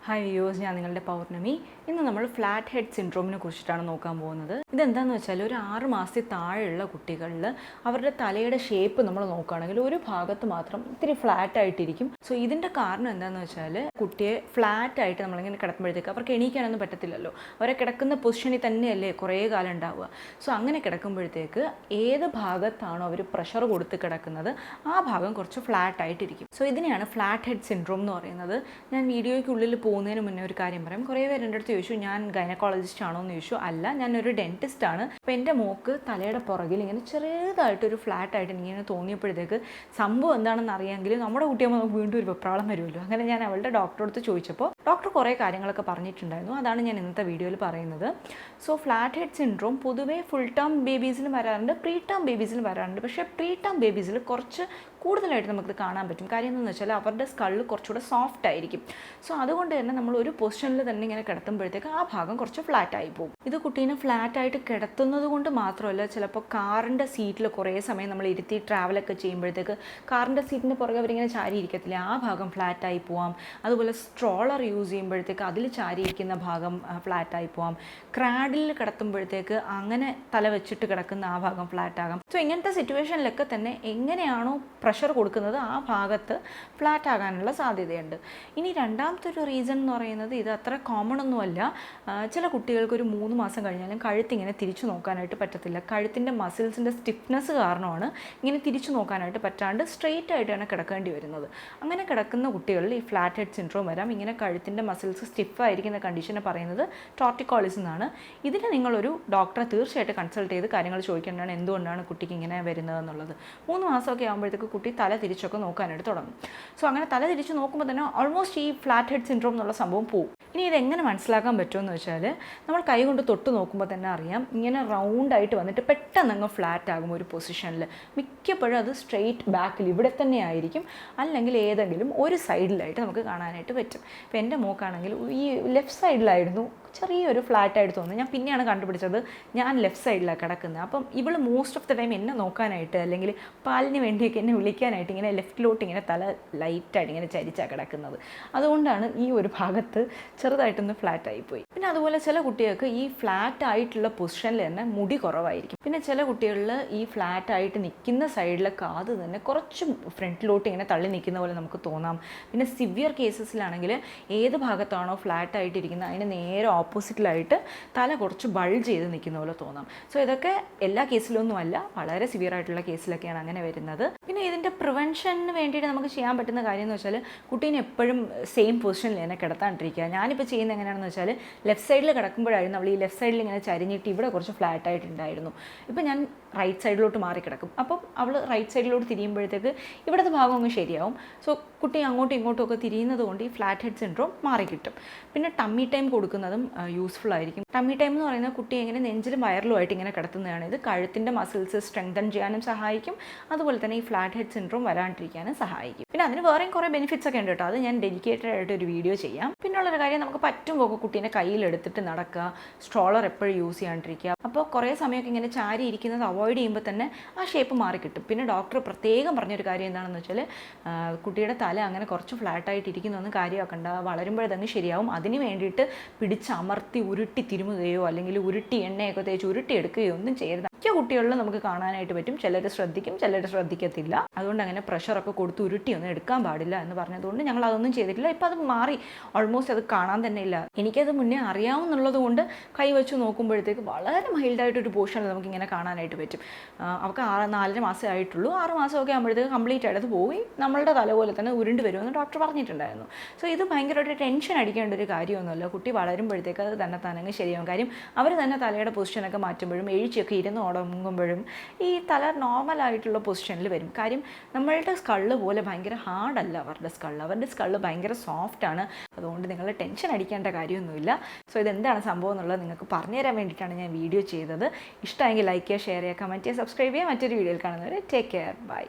Hi viewers, ഞാൻ നിങ്ങളുടെ പൗർണമി. ഇന്ന് നമ്മൾ ഫ്ലാറ്റ് ഹെഡ് സിൻഡ്രോമിനെ കുറിച്ചിട്ടാണ് നോക്കാൻ പോകുന്നത്. ഇതെന്താണെന്ന് വെച്ചാൽ ഒരു 6 മാസത്തിൽ താഴെയുള്ള കുട്ടികളിൽ അവരുടെ തലയുടെ ഷേപ്പ് നമ്മൾ നോക്കുകയാണെങ്കിൽ ഒരു ഭാഗത്ത് മാത്രം ഇത്തിരി ഫ്ലാറ്റ് ആയിട്ടിരിക്കും. സോ ഇതിൻ്റെ കാരണം എന്താണെന്ന് വെച്ചാൽ കുട്ടിയെ ഫ്ലാറ്റ് ആയിട്ട് നമ്മളിങ്ങനെ കിടക്കുമ്പോഴത്തേക്ക് അവർക്ക് എണീക്കാനൊന്നും പറ്റത്തില്ലല്ലോ. അവരെ കിടക്കുന്ന പൊസിഷനിൽ തന്നെയല്ലേ കുറേ കാലം ഉണ്ടാവുക. സോ അങ്ങനെ കിടക്കുമ്പോഴത്തേക്ക് ഏത് ഭാഗത്താണോ അവർ പ്രഷർ കൊടുത്ത് കിടക്കുന്നത് ആ ഭാഗം കുറച്ച് ഫ്ലാറ്റ് ആയിട്ടിരിക്കും. സോ ഇതിനെയാണ് ഫ്ലാറ്റ് ഹെഡ് സിൻഡ്രോം എന്ന് പറയുന്നത്. ഞാൻ വീഡിയോയ്ക്കുള്ളിൽ പോകുന്നതിന് മുന്നേ ഒരു കാര്യം പറയാം. കുറേ പേര് എൻ്റെ അടുത്ത് ചോദിച്ചു, ഞാൻ ഗൈനക്കോളജിസ്റ്റ് ആണോ എന്ന് ചോദിച്ചു. അല്ല, ഞാനൊരു ഡെൻറ്റിസ്റ്റ് ആണ്. അപ്പോൾ എൻ്റെ മോക്ക് തലയുടെ പുറകിൽ ഇങ്ങനെ ചെറുതായിട്ടൊരു ഫ്ലാറ്റ് ആയിട്ട് ഇങ്ങനെ തോന്നിയപ്പോഴത്തേക്ക് സംഭവം എന്താണെന്ന് അറിയാമെങ്കിൽ നമ്മുടെ കുട്ടിയാകുമ്പോൾ നമുക്ക് വീണ്ടും ഒരു വെപ്രാളം വരുമല്ലോ. അങ്ങനെ ഞാൻ അവളുടെ ഡോക്ടറെ അടുത്ത് ചോദിച്ചപ്പോൾ ഡോക്ടർ കുറേ കാര്യങ്ങളൊക്കെ പറഞ്ഞിട്ടുണ്ടായിരുന്നു. അതാണ് ഞാൻ ഇന്നത്തെ വീഡിയോയിൽ പറയുന്നത്. സോ ഫ്ലാറ്റ് ഹെഡ് സിൻഡ്രോം പൊതുവേ ഫുൾ ടേം ബേബീസിലും വരാറുണ്ട്, പ്രീ ടേം ബേബീസിലും വരാറുണ്ട്. പക്ഷേ പ്രീ ടേം ബേബീസിൽ കുറച്ച് കൂടുതലായിട്ട് നമുക്ക് കാണാൻ പറ്റും. കാര്യം എന്താണെന്ന് വെച്ചാൽ അവരുടെ സ്കള്ള് കുറച്ചുകൂടെ സോഫ്റ്റ് ആയിരിക്കും. സോ അതുകൊണ്ട് തന്നെ നമ്മൾ ഒരു പൊസിഷനിൽ തന്നെ ഇങ്ങനെ കിടത്തുമ്പോഴത്തേക്ക് ആ ഭാഗം കുറച്ച് ഫ്ലാറ്റായി പോകും. ഇത് കുട്ടീനെ ഫ്ലാറ്റായിട്ട് കിടത്തുന്നത് കൊണ്ട് മാത്രമല്ല, ചിലപ്പോൾ കാറിൻ്റെ സീറ്റിൽ കുറേ സമയം നമ്മൾ ഇരുത്തി ട്രാവലൊക്കെ ചെയ്യുമ്പോഴത്തേക്ക് കാറിൻ്റെ സീറ്റിന് പുറകെ അവരിങ്ങനെ ചാരി ഇരിക്കത്തില്ല, ആ ഭാഗം ഫ്ലാറ്റായി പോവാം. അതുപോലെ സ്ട്രോളർ യൂസ് ചെയ്യുമ്പോഴത്തേക്ക് അതിൽ ചാരിയിരിക്കുന്ന ഭാഗം ഫ്ലാറ്റായി പോവാം. ക്രാഡിൽ കിടത്തുമ്പോഴത്തേക്ക് അങ്ങനെ തല വെച്ചിട്ട് കിടക്കുന്ന ആ ഭാഗം ഫ്ലാറ്റ് ആകാം. സോ ഇങ്ങനത്തെ സിറ്റുവേഷനിലൊക്കെ തന്നെ എങ്ങനെയാണോ പ്രഷർ കൊടുക്കുന്നത് ആ ഭാഗത്ത് ഫ്ലാറ്റ് ആകാനുള്ള സാധ്യതയുണ്ട്. ഇനി രണ്ടാമത്തെ ഒരു റീസൺ എന്ന് പറയുന്നത്, ഇത് അത്ര കോമൺ ഒന്നുമല്ല. ചില കുട്ടികൾക്ക് ഒരു 3 മാസം കഴിഞ്ഞാലും കഴുത്തിങ്ങനെ തിരിച്ചു നോക്കാനായിട്ട് പറ്റത്തില്ല. കഴുത്തിൻ്റെ മസിൽസിൻ്റെ സ്റ്റിഫ്നെസ് കാരണമാണ് ഇങ്ങനെ തിരിച്ചു നോക്കാനായിട്ട് പറ്റാണ്ട് സ്ട്രെയിറ്റ് ആയിട്ടാണ് കിടക്കേണ്ടി വരുന്നത്. അങ്ങനെ കിടക്കുന്ന കുട്ടികളിൽ ഈ ഫ്ലാറ്റ് ഹെഡ് സിൻഡ്രോം വരാം. ഇങ്ങനെ കഴുത്തിൻ്റെ മസിൽസ് സ്റ്റിഫായിരിക്കുന്ന കണ്ടീഷനെ പറയുന്നത് ടോർട്ടിക്കോളിസ് എന്നാണ്. ഇതിന് നിങ്ങളൊരു ഡോക്ടറെ തീർച്ചയായിട്ടും കൺസൾട്ട് ചെയ്ത് കാര്യങ്ങൾ ചോദിക്കേണ്ടതാണ്, എന്തുകൊണ്ടാണ് കുട്ടിക്ക് ഇങ്ങനെ വരുന്നതെന്നുള്ളത്. 3 മാസമൊക്കെ ആകുമ്പോഴത്തേക്ക് കുട്ടി തല തിരിച്ചൊക്കെ നോക്കാനായിട്ട് തുടങ്ങും. സോ അങ്ങനെ തല തിരിച്ച് നോക്കുമ്പോൾ തന്നെ ഓൾമോസ്റ്റ് ഈ ഫ്ലാറ്റ് ഹെഡ് സിൻഡ്രോം എന്നുള്ള സംഭവം പോവും. ഇനി ഇതെങ്ങനെ മനസ്സിലാക്കാൻ പറ്റുമെന്ന് വെച്ചാൽ, നമ്മൾ കൈ കൊണ്ട് തൊട്ട് നോക്കുമ്പോൾ തന്നെ അറിയാം, ഇങ്ങനെ റൗണ്ടായിട്ട് വന്നിട്ട് പെട്ടെന്ന് അങ്ങ് ഫ്ലാറ്റ് ആകും ഒരു പൊസിഷനിൽ. മിക്കപ്പോഴും അത് സ്ട്രെയിറ്റ് ബാക്കിൽ ഇവിടെ തന്നെ ആയിരിക്കും, അല്ലെങ്കിൽ ഏതെങ്കിലും ഒരു സൈഡിലായിട്ട് നമുക്ക് കാണാനായിട്ട് പറ്റും. ഇപ്പോൾ എൻ്റെ മോക്കാണെങ്കിൽ ഈ ലെഫ്റ്റ് സൈഡിലായിരുന്നു ചെറിയൊരു ഫ്ലാറ്റായിട്ട് തോന്നുന്നു. ഞാൻ പിന്നെയാണ് കണ്ടുപിടിച്ചത് ഞാൻ ലെഫ്റ്റ് സൈഡിലാണ് കിടക്കുന്നത്. അപ്പം ഇവൾ മോസ്റ്റ് ഓഫ് ദ ടൈം എന്നെ നോക്കാനായിട്ട് അല്ലെങ്കിൽ പാലിന് വേണ്ടിയൊക്കെ എന്നെ വിളിക്കാനായിട്ട് ഇങ്ങനെ ലെഫ്റ്റിലോട്ട് ഇങ്ങനെ തല ലൈറ്റായിട്ട് ഇങ്ങനെ ചരിച്ചാണ് കിടക്കുന്നത്. അതുകൊണ്ടാണ് ഈ ഒരു ഭാഗത്ത് ചെറുതായിട്ടൊന്ന് ഫ്ലാറ്റായി പോയി. പിന്നെ അതുപോലെ ചില കുട്ടികൾക്ക് ഈ ഫ്ലാറ്റ് ആയിട്ടുള്ള പൊസിഷനിൽ തന്നെ മുടി കുറവായിരിക്കും. പിന്നെ ചില കുട്ടികളിൽ ഈ ഫ്ലാറ്റ് ആയിട്ട് നിൽക്കുന്ന സൈഡിലെ കാത് തന്നെ കുറച്ച് ഫ്രണ്ടിലോട്ട് ഇങ്ങനെ തള്ളി നിൽക്കുന്ന പോലെ നമുക്ക് തോന്നാം. പിന്നെ സിവിയർ കേസസിലാണെങ്കിൽ ഏത് ഭാഗത്താണോ ഫ്ലാറ്റ് ആയിട്ടിരിക്കുന്നത് അതിന് നേരെ ഓപ്പോസിറ്റിലായിട്ട് തല കുറച്ച് ബൾജ് ചെയ്ത് നിൽക്കുന്ന പോലെ തോന്നാം. സോ ഇതൊക്കെ എല്ലാ കേസിലൊന്നും അല്ല, വളരെ സിവിയർ ആയിട്ടുള്ള കേസിലൊക്കെയാണ് അങ്ങനെ വരുന്നത്. പിന്നെ ഇതിൻ്റെ പ്രിവെൻഷന് വേണ്ടിയിട്ട് നമുക്ക് ചെയ്യാൻ പറ്റുന്ന കാര്യം എന്ന് വെച്ചാൽ, കുട്ടീനെ എപ്പോഴും സെയിം പൊസിഷനിൽ തന്നെ കിടത്താണ്ടിരിക്കുക. ഞാനിപ്പോൾ ചെയ്യുന്നത് എങ്ങനെയാണെന്ന് വെച്ചാൽ, ലെഫ്റ്റ് സൈഡിൽ കിടക്കുമ്പോഴായിരുന്നു അവൾ ഈ ലെഫ്റ്റ് സൈഡിൽ ഇങ്ങനെ ചരിഞ്ഞിട്ട് ഇവിടെ കുറച്ച് ഫ്ലാറ്റ് ആയിട്ടുണ്ടായിരുന്നു. ഇപ്പോൾ ഞാൻ റൈറ്റ് സൈഡിലോട്ട് മാറി കിടക്കും. അപ്പം അവൾ റൈറ്റ് സൈഡിലോട്ട് തിരിയുമ്പോഴത്തേക്ക് ഇവിടുത്തെ ഭാഗം അങ്ങ് ശരിയാവും. സോ കുട്ടി അങ്ങോട്ടും ഇങ്ങോട്ടും ഒക്കെ തിരിയുന്നത് കൊണ്ട് ഈ ഫ്ലാറ്റ് ഹെഡ് സിൻഡ്രോം മാറി കിട്ടും. പിന്നെ ടമ്മി ടൈം കൊടുക്കുന്നതും യൂസ്ഫുൾ ആയിരിക്കും. ടമ്മി ടൈം എന്ന് പറയുന്നത് കുട്ടി എങ്ങനെ നെഞ്ചിലും വയറിലുമായിട്ട് ഇങ്ങനെ കിടത്തുന്നതാണ്. ഇത് കഴുത്തിൻ്റെ മസിൽസ് സ്ട്രെങ്തൻ ചെയ്യാനും സഹായിക്കും, അതുപോലെ തന്നെ ഈ ഫ്ലാറ്റ് ഹെഡ് സിൻഡ്രോം വരാണ്ടിരിക്കാനും സഹായിക്കും. പിന്നെ അതിന് വേറെയും കുറേ ബെനിഫിറ്റ്സ് ഒക്കെ ഉണ്ട് കേട്ടോ. അത് ഞാൻ ഡെഡിക്കേറ്റഡ് ആയിട്ട് ഒരു വീഡിയോ ചെയ്യാം. പിന്നുള്ളൊരു കാര്യം, നമുക്ക് പറ്റുമ്പോൾ കുട്ടീനെ കയ്യിലെടുത്തിട്ട് നടക്കുക, സ്ട്രോളർ എപ്പോഴും യൂസ് ചെയ്യാണ്ടിരിക്കുക. അപ്പോൾ കുറേ സമയമൊക്കെ ഇങ്ങനെ ചാരി ഇരിക്കുന്നത് അവോയ്ഡ് ചെയ്യുമ്പോൾ തന്നെ ആ ഷേപ്പ് മാറി കിട്ടും. പിന്നെ ഡോക്ടർ പ്രത്യേകം പറഞ്ഞൊരു കാര്യം എന്താണെന്ന് വെച്ചാൽ, കുട്ടിയുടെ തല അങ്ങനെ കുറച്ച് ഫ്ലാറ്റായിട്ട് ഇരിക്കുന്നൊന്നും കാര്യമാക്കണ്ട, വളരുമ്പോഴതങ്ങ് ശരിയാവും. അതിന് വേണ്ടിയിട്ട് പിടിച്ചമർത്തി ഉരുട്ടി തിരുമുകയോ അല്ലെങ്കിൽ ഉരുട്ടി എണ്ണയൊക്കെ തേച്ച് ഉരുട്ടി എടുക്കുകയോ ഒന്നും ചെയ്യരുത്. മിക്ക കുട്ടികളിലും നമുക്ക് കാണാനായിട്ട് പറ്റും. ചിലർ ശ്രദ്ധിക്കും, ചിലർ ശ്രദ്ധിക്കത്തില്ല. അതുകൊണ്ട് അങ്ങനെ പ്രഷറൊക്കെ കൊടുത്ത് ഉരുട്ടിയൊന്നും എടുക്കാൻ പാടില്ല എന്ന് പറഞ്ഞതുകൊണ്ട് ഞങ്ങൾ അതൊന്നും ചെയ്തിട്ടില്ല. ഇപ്പം അത് മാറി, ഓൾമോസ്റ്റ് അത് കാണാൻ തന്നെ ഇല്ല. എനിക്കത് മുന്നേ അറിയാവുന്നുള്ളത് കൊണ്ട് കൈ വെച്ച് നോക്കുമ്പോഴത്തേക്ക് വളരെ മൈൽഡായിട്ടൊരു പോർഷനിൽ നമുക്കിങ്ങനെ കാണാനായിട്ട് പറ്റും. അവർക്ക് 4.5 മാസമേ ആയിട്ടുള്ളൂ. 6 മാസമൊക്കെ ആകുമ്പോഴത്തേക്ക് കംപ്ലീറ്റ് ആയിട്ട് പോയി നമ്മളുടെ തല പോലെ തന്നെ ഉരുണ്ട് വരുമെന്ന് ഡോക്ടർ പറഞ്ഞിട്ടുണ്ടായിരുന്നു. സോ ഇത് ഭയങ്കരമായിട്ട് ടെൻഷൻ അടിക്കേണ്ട ഒരു കാര്യമൊന്നുമല്ല. കുട്ടി വളരുമ്പോഴത്തേക്ക് അത് തന്നെ താനങ്ങ് ശരിയാവും. കാര്യം അവർ തന്നെ തലയുടെ പൊസിഷനൊക്കെ മാറ്റുമ്പോഴും എഴുച്ചിയൊക്കെ ഇരുന്ന് തുടങ്ങുമ്പോഴും ഈ തല നോർമലായിട്ടുള്ള പൊസിഷനിൽ വരും. കാര്യം നമ്മളുടെ സ്കള്ള് പോലെ ഭയങ്കര ഹാർഡല്ല അവരുടെ സ്കള്ള് ഭയങ്കര സോഫ്റ്റാണ്. അതുകൊണ്ട് നിങ്ങൾ ടെൻഷൻ അടിക്കേണ്ട കാര്യമൊന്നുമില്ല. സോ ഇതെന്താണ് സംഭവം എന്നുള്ളത് നിങ്ങൾക്ക് പറഞ്ഞു തരാൻ വേണ്ടിയിട്ടാണ് ഞാൻ വീഡിയോ ചെയ്തത്. ഇഷ്ടമെങ്കിൽ ലൈക്ക് ചെയ്യുക, ഷെയർ ചെയ്യുക, കമൻറ്റ് ചെയ്യുക, സബ്സ്ക്രൈബ് ചെയ്യുക. മറ്റൊരു വീഡിയോയിൽ കാണുന്നവരെ ടേക്ക് കെയർ, ബൈ.